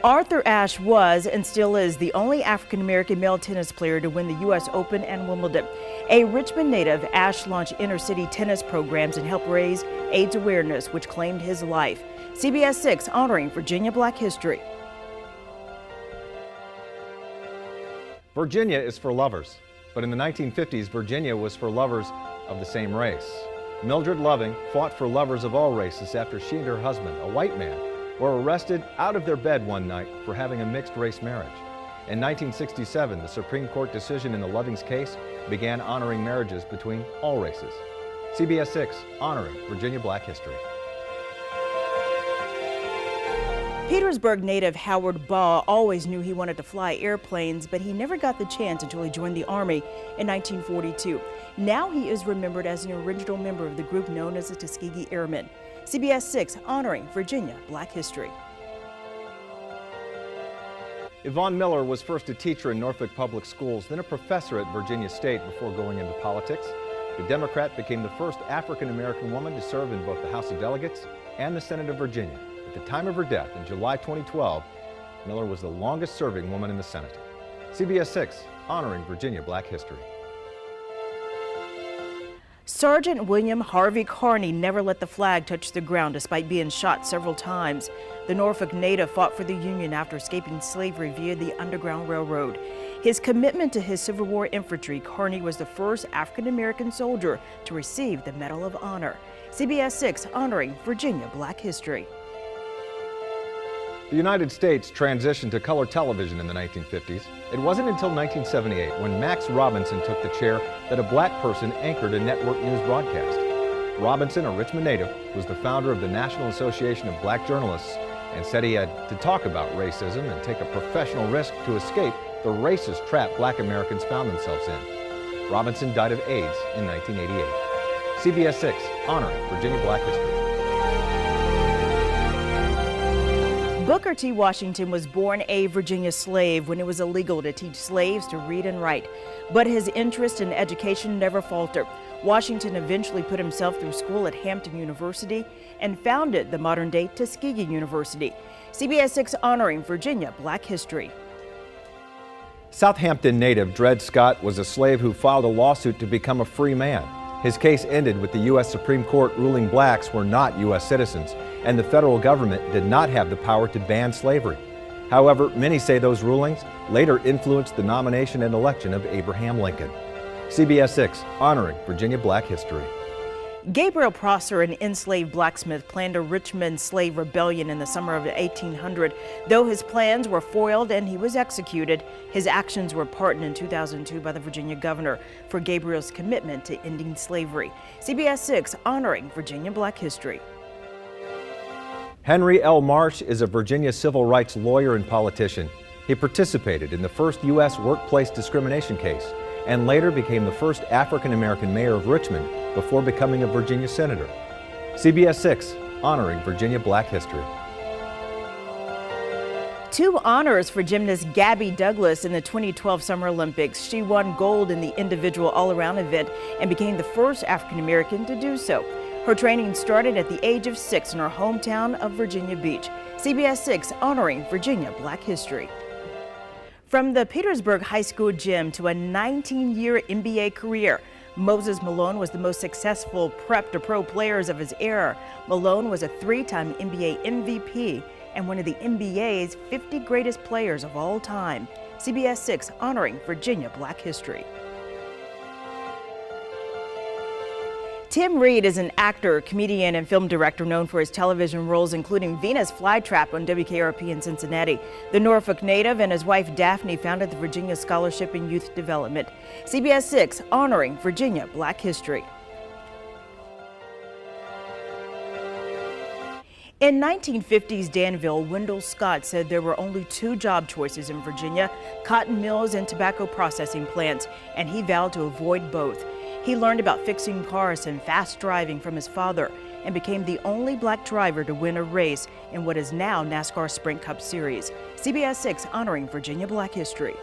Arthur Ashe was and still is the only African-American male tennis player to win the U.S. Open and Wimbledon. A Richmond native, Ashe launched inner-city tennis programs and helped raise AIDS awareness, which claimed his life. CBS 6 honoring Virginia Black History. Virginia is for lovers, but in the 1950s, Virginia was for lovers of the same race. Mildred Loving fought for lovers of all races after she and her husband, a white man, were arrested out of their bed one night for having a mixed-race marriage. In 1967, the Supreme Court decision in the Lovings case began honoring marriages between all races. CBS 6 honoring Virginia Black History. Petersburg native Howard Baugh always knew he wanted to fly airplanes, but he never got the chance until he joined the Army in 1942. Now he is remembered as an original member of the group known as the Tuskegee Airmen. CBS 6 honoring Virginia Black History. Yvonne Miller was first a teacher in Norfolk Public Schools, then a professor at Virginia State before going into politics. The Democrat became the first African-American woman to serve in both the House of Delegates and the Senate of Virginia. At the time of her death in July 2012, Miller was the longest-serving woman in the Senate. CBS 6 honoring Virginia Black History. Sergeant William Harvey Carney never let the flag touch the ground despite being shot several times. The Norfolk native fought for the Union after escaping slavery via the Underground Railroad. His commitment to his Civil War infantry, Carney was the first African-American soldier to receive the Medal of Honor. CBS 6 honoring Virginia Black History. The United States transitioned to color television in the 1950s. It wasn't until 1978, when Max Robinson took the chair, that a black person anchored a network news broadcast. Robinson, a Richmond native, was the founder of the National Association of Black Journalists and said he had to talk about racism and take a professional risk to escape the racist trap black Americans found themselves in. Robinson died of AIDS in 1988. CBS 6 honoring Virginia Black History. Booker T. Washington was born a Virginia slave when it was illegal to teach slaves to read and write. But his interest in education never faltered. Washington eventually put himself through school at Hampton University and founded the modern-day Tuskegee University. CBS 6 honoring Virginia Black History. Southampton native Dred Scott was a slave who filed a lawsuit to become a free man. His case ended with the U.S. Supreme Court ruling blacks were not U.S. citizens, and the federal government did not have the power to ban slavery. However, many say those rulings later influenced the nomination and election of Abraham Lincoln. CBS 6 honoring Virginia Black History. Gabriel Prosser, an enslaved blacksmith, planned a Richmond slave rebellion in the summer of 1800. Though his plans were foiled and he was executed, his actions were pardoned in 2002 by the Virginia governor for Gabriel's commitment to ending slavery. CBS 6 honoring Virginia Black History. Henry L. Marsh is a Virginia civil rights lawyer and politician. He participated in the first U.S. workplace discrimination case and later became the first African-American mayor of Richmond before becoming a Virginia senator. CBS 6 honoring Virginia Black History. Two honors for gymnast Gabby Douglas in the 2012 Summer Olympics. She won gold in the individual all-around event and became the first African-American to do so. Her training started at the age of 6 in her hometown of Virginia Beach. CBS 6 honoring Virginia Black History. From the Petersburg High School gym to a 19-year NBA career, Moses Malone was the most successful prep-to-pro players of his era. Malone was a 3-time NBA MVP and one of the NBA's 50 greatest players of all time. CBS 6 honoring Virginia Black History. Tim Reed is an actor, comedian, and film director known for his television roles, including Venus Flytrap on WKRP in Cincinnati. The Norfolk native and his wife Daphne founded the Virginia Scholarship in Youth Development. CBS 6 honoring Virginia Black History. In 1950s Danville, Wendell Scott said there were only 2 job choices in Virginia, cotton mills and tobacco processing plants, and he vowed to avoid both. He learned about fixing cars and fast driving from his father and became the only black driver to win a race in what is now NASCAR Sprint Cup Series. CBS 6 honoring Virginia Black History.